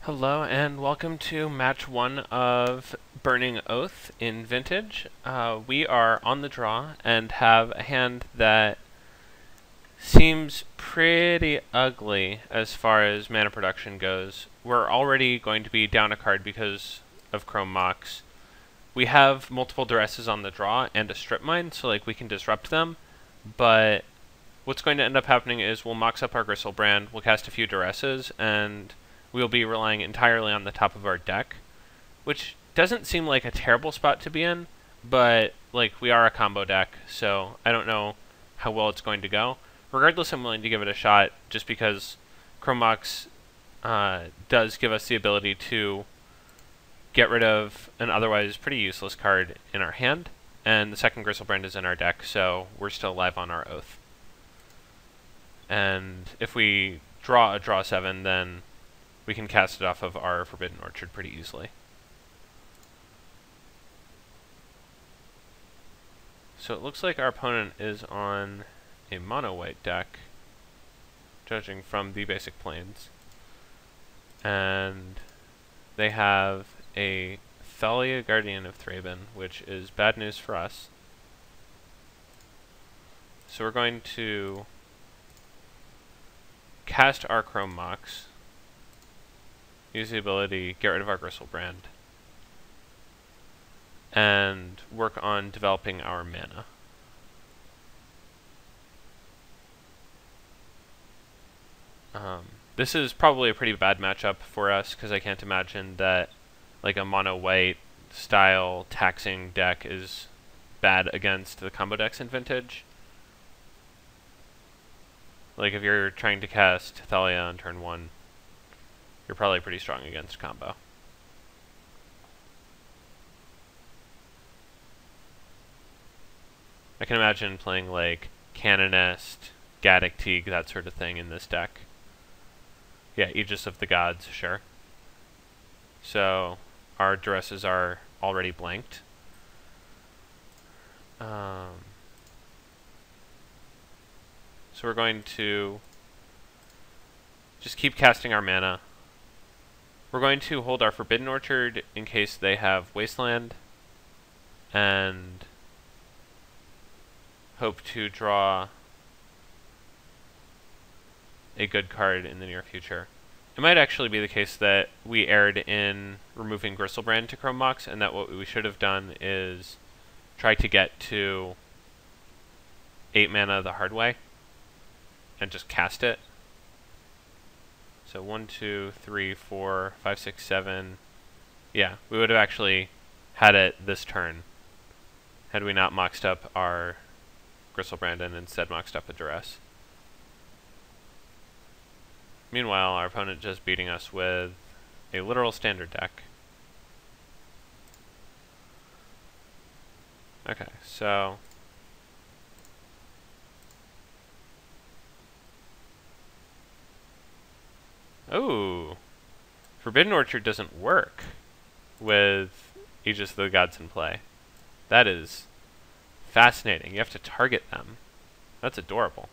Hello and welcome to match 1 of Burning Oath in Vintage. We are on the draw and have a hand that seems pretty ugly as far as mana production goes. We're already going to be down a card because of Chrome Mox. We have multiple duresses on the draw and a strip mine, so we can disrupt them, but what's going to end up happening is we'll mox up our Gristlebrand, we'll cast a few duresses, and we'll be relying entirely on the top of our deck, which doesn't seem like a terrible spot to be in, but we are a combo deck, so I don't know how well it's going to go. Regardless, I'm willing to give it a shot just because Chrome Mox does give us the ability to get rid of an otherwise pretty useless card in our hand, and the second Gristlebrand is in our deck, so we're still alive on our Oath. And if we draw a draw 7, then we can cast it off of our Forbidden Orchard pretty easily. So it looks like our opponent is on a mono-white deck, judging from the basic planes. And they have a Thalia, Guardian of Thraben, which is bad news for us. So we're going to cast our Chrome Mox, use the ability, get rid of our Gristlebrand, and work on developing our mana. This is probably a pretty bad matchup for us, because I can't imagine that a mono-white style taxing deck is bad against the combo decks in Vintage. If you're trying to cast Thalia on turn 1, you're probably pretty strong against combo. I can imagine playing Canonist, Gaddock Teague, that sort of thing in this deck. Yeah, Aegis of the Gods, sure. So our duresses are already blanked. So we're going to just keep casting our mana. We're going to hold our Forbidden Orchard in case they have Wasteland, and hope to draw a good card in the near future. It might actually be the case that we erred in removing Gristlebrand to Chrome Mox, and that what we should have done is try to get to 8 mana the hard way and just cast it. So 1, 2, 3, 4, 5, 6, 7. Yeah, we would have actually had it this turn had we not moxed up our Gristlebrand and instead moxed up a duress. Meanwhile, our opponent just beating us with a literal standard deck. Okay, so oh, Forbidden Orchard doesn't work with Aegis of the Gods in play. That is fascinating. You have to target them. That's adorable.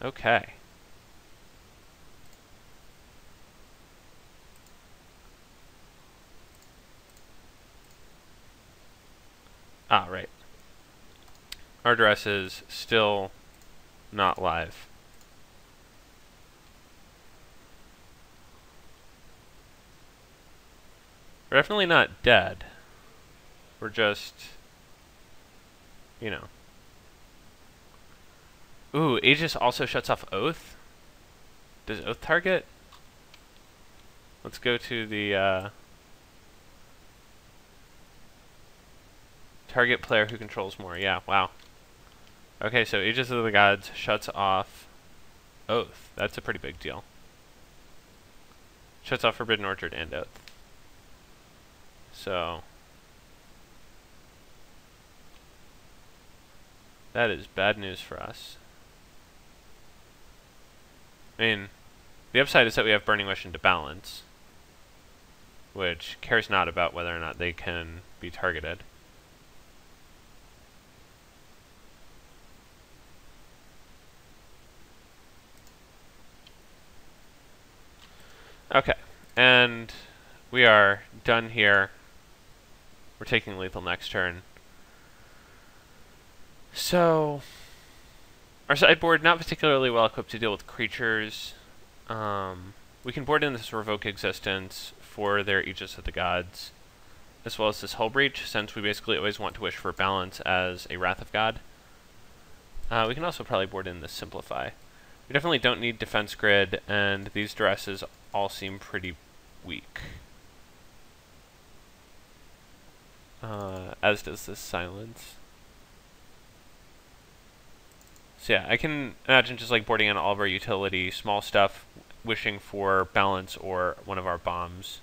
Okay. Ah, right. Our duress is still not live. We're definitely not dead. We're just, you know. Ooh, Aegis also shuts off Oath? Does Oath target? Let's go to the target player who controls more. Yeah, wow. Okay, so Aegis of the Gods shuts off Oath. That's a pretty big deal. Shuts off Forbidden Orchard and Oath. So that is bad news for us. I mean, the upside is that we have Burning Wish into balance, which cares not about whether or not they can be targeted. Okay, and we are done here. We're taking lethal next turn. So, our sideboard not particularly well equipped to deal with creatures. We can board in this Revoke Existence for their Aegis of the Gods, as well as this Hull Breach, since we basically always want to wish for balance as a Wrath of God. We can also probably board in this Simplify. We definitely don't need Defense Grid, and these duresses all seem pretty weak. As does this Silence. So yeah, I can imagine just like boarding in all of our utility, small stuff, wishing for balance or one of our bombs.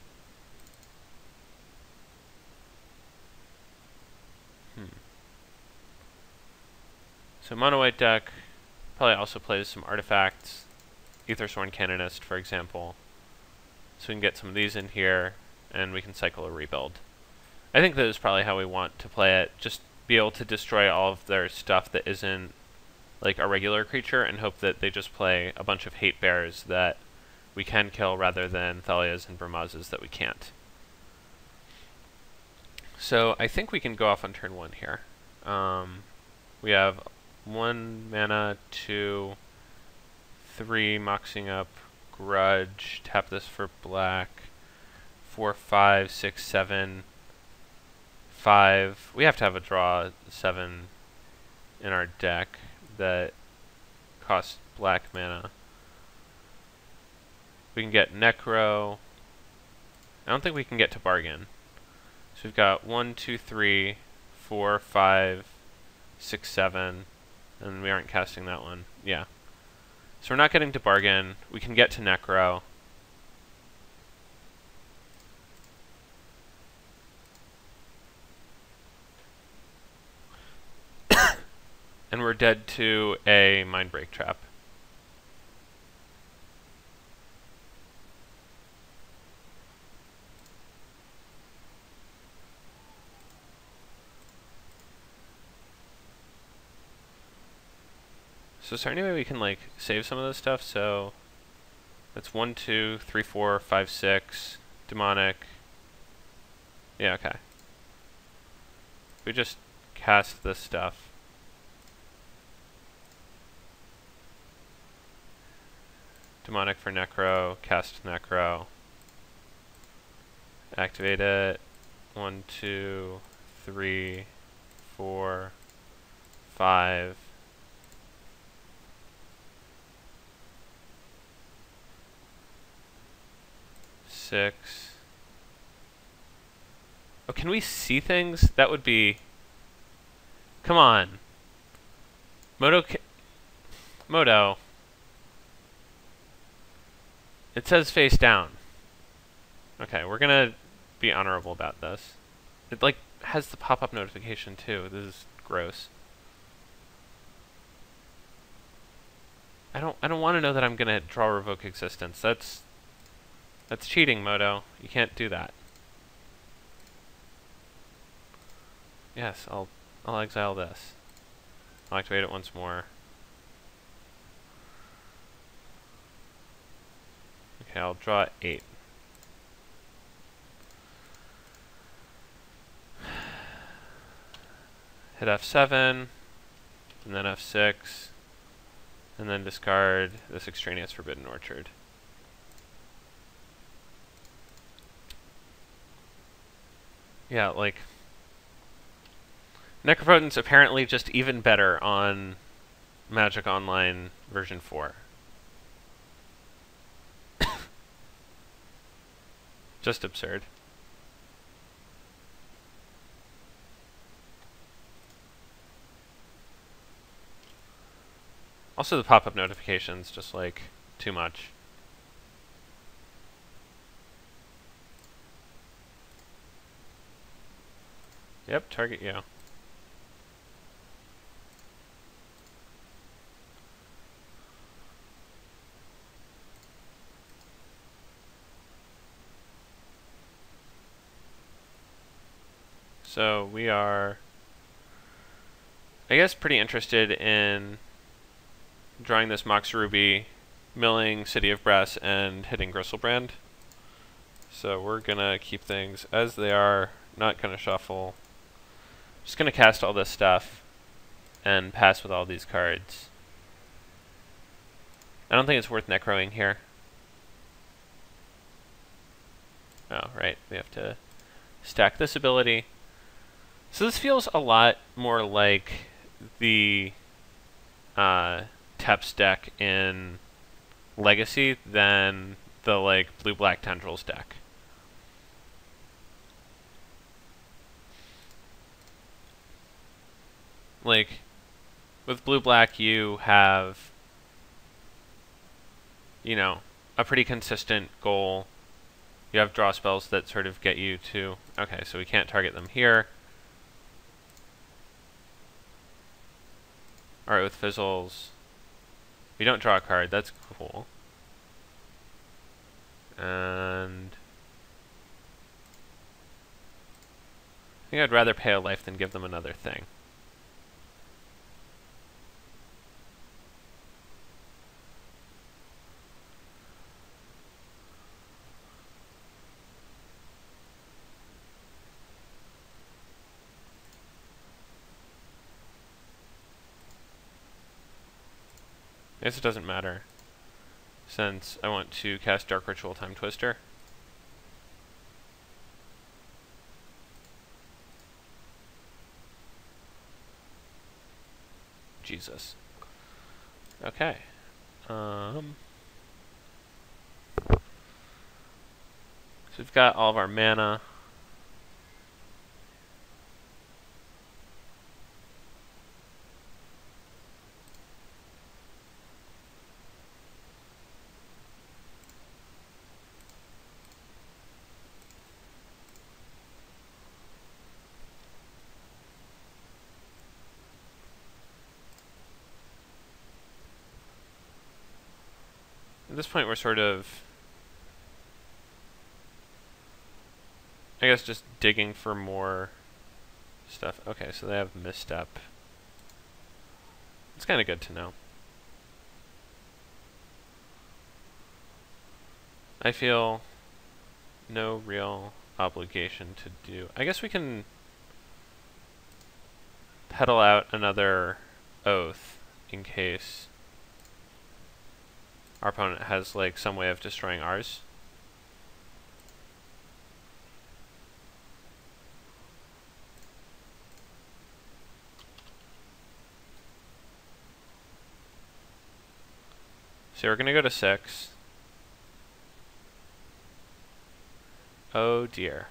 So mono white deck probably also plays some artifacts, Aethersworn Canonist, for example. So we can get some of these in here, and we can cycle a rebuild. I think that is probably how we want to play it. Just be able to destroy all of their stuff that isn't like a regular creature, and hope that they just play a bunch of hate bears that we can kill rather than Thalias and Brahmazes that we can't. So I think we can go off on turn 1 here. We have 1 mana, 2, 3, moxing up, Grudge, tap this for black, 4, 5, 6, 7, 5. We have to have a draw 7 in our deck that costs black mana. We can get Necro. I don't think we can get to bargain. So we've got 1, 2, 3, 4, 5, 6, 7, and we aren't casting that one. Yeah. So we're not getting to bargain. We can get to Necro. And we're dead to a Mindbreak Trap. So is there any way we can like save some of this stuff? So that's 1, 2, 3, 4, 5, 6, demonic. Yeah, okay. We just cast this stuff. Demonic for Necro, cast Necro. Activate it. 1, 2, 3, 4, 5. Six. Oh, can we see things? That would be... Come on. Moto. It says face down. Okay, we're gonna be honorable about this. It like has the pop-up notification too. This is gross. I don't want to know that I'm gonna draw Revoke Existence. That's cheating, Moto. You can't do that. Yes, I'll exile this. I'll activate it once more. Okay, I'll draw 8. Hit F7, and then F6, and then discard this extraneous Forbidden Orchard. Yeah, like... Necropotent's apparently just even better on Magic Online version 4. Just absurd. Also the pop-up notifications, just like, too much. Yep, target you. So we are, I guess, pretty interested in drawing this Mox Ruby, milling City of Brass, and hitting Gristlebrand. So we're gonna keep things as they are, not gonna shuffle. Just gonna cast all this stuff and pass with all these cards. I don't think it's worth necroing here. Oh, right, we have to stack this ability. So this feels a lot more like the Teps deck in Legacy than the like blue-black tendrils deck. Like, with blue-black you have, you know, a pretty consistent goal. You have draw spells that sort of get you to... Okay, so we can't target them here. Alright, with fizzles, we don't draw a card. That's cool. And I think I'd rather pay a life than give them another thing. I guess it doesn't matter, since I want to cast Dark Ritual Time Twister. Jesus. Okay. So we've got all of our mana. At this point, we're sort of, I guess, just digging for more stuff. Okay, so they have Misstep. It's kind of good to know. I feel no real obligation to do. I guess we can pedal out another Oath in case our opponent has like some way of destroying ours. So we're gonna go to 6. Oh dear.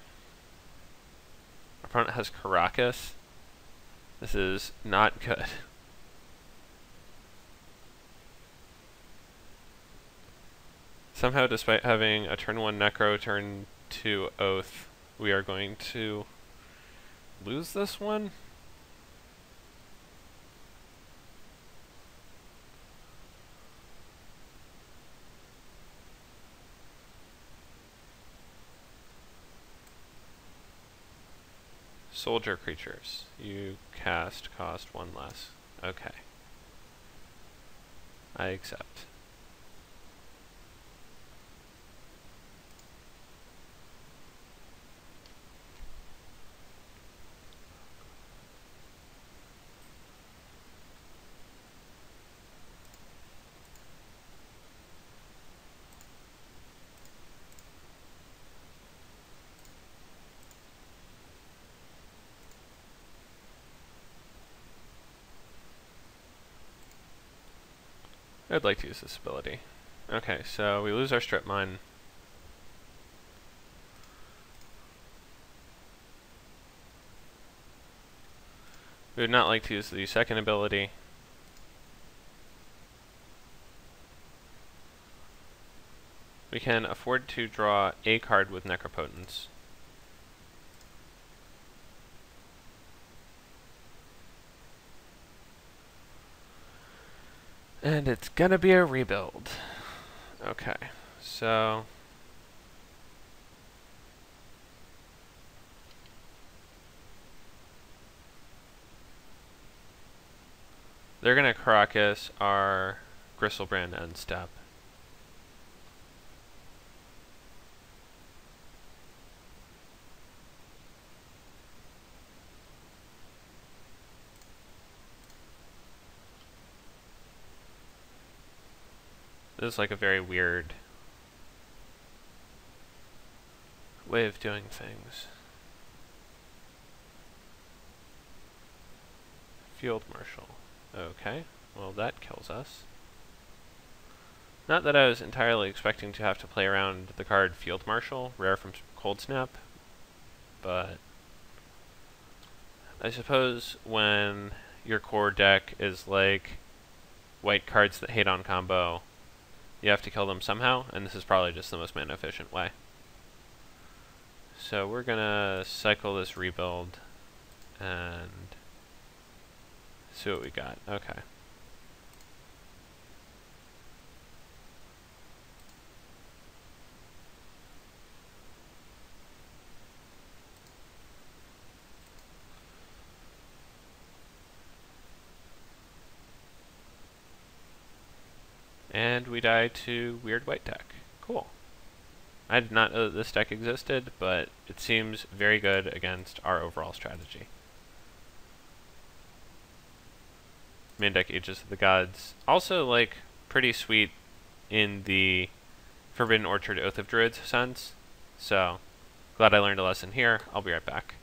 Our opponent has Caracas. This is not good. Somehow, despite having a turn 1 Necro, turn 2 Oath, we are going to lose this one? Soldier creatures. You cast cost 1 less. Okay. I accept. I'd like to use this ability. Okay, so we lose our strip mine. We would not like to use the second ability. We can afford to draw a card with Necropotence. And it's gonna be a rebuild. Okay, so they're gonna Caracas our Gristlebrand end step. This is like a very weird way of doing things. Field Marshal. Okay, well that kills us. Not that I was entirely expecting to have to play around the card Field Marshal, rare from Cold Snap, but I suppose when your core deck is like white cards that hate on combo, you have to kill them somehow, and this is probably just the most mana efficient way. So we're gonna cycle this rebuild and see what we got. Okay. And we die to weird white deck. Cool. I did not know that this deck existed, but it seems very good against our overall strategy. Main deck Aegis of the Gods. Also, like, pretty sweet in the Forbidden Orchard Oath of Druids sense. So, glad I learned a lesson here. I'll be right back.